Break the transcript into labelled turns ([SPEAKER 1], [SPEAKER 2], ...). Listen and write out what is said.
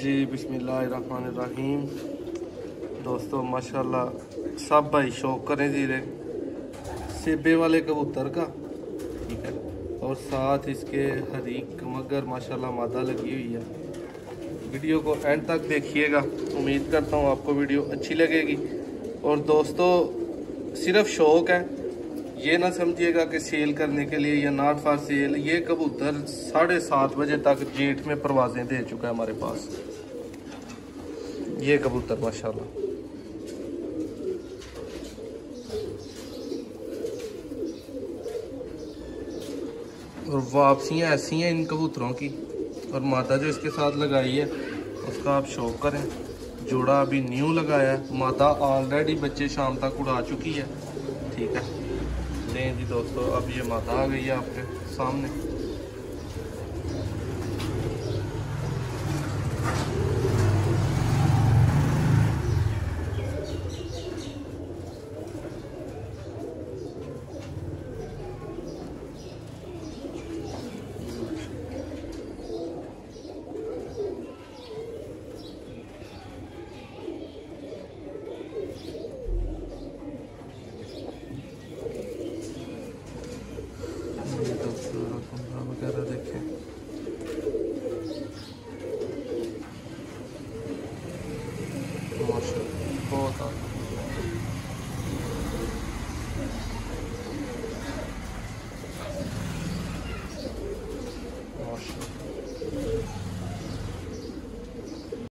[SPEAKER 1] जी बिस्मिल्लाहिर्रहमानिर्रहीम। दोस्तों माशाल्लाह सब भाई शौक करें धीरे सेबे वाले कबूतर का, ठीक है। और साथ इसके हरीक मगर माशाल्लाह मादा लगी हुई है। वीडियो को एंड तक देखिएगा, उम्मीद करता हूँ आपको वीडियो अच्छी लगेगी। और दोस्तों सिर्फ शौक है, ये ना समझिएगा कि सेल करने के लिए या नॉट फॉर सेल। ये कबूतर 7:30 बजे तक जेठ में परवाजें दे चुका है हमारे पास। ये कबूतर माशाल्लाह और वापसियाँ ऐसी हैं इन कबूतरों की। और मादा जो इसके साथ लगाई है उसका आप शौक करें। जोड़ा अभी न्यू लगाया है, मादा ऑलरेडी बच्चे शाम तक उड़ा चुकी है, ठीक है। नहीं जी दोस्तों, अब ये मादा आ गई है आपके सामने।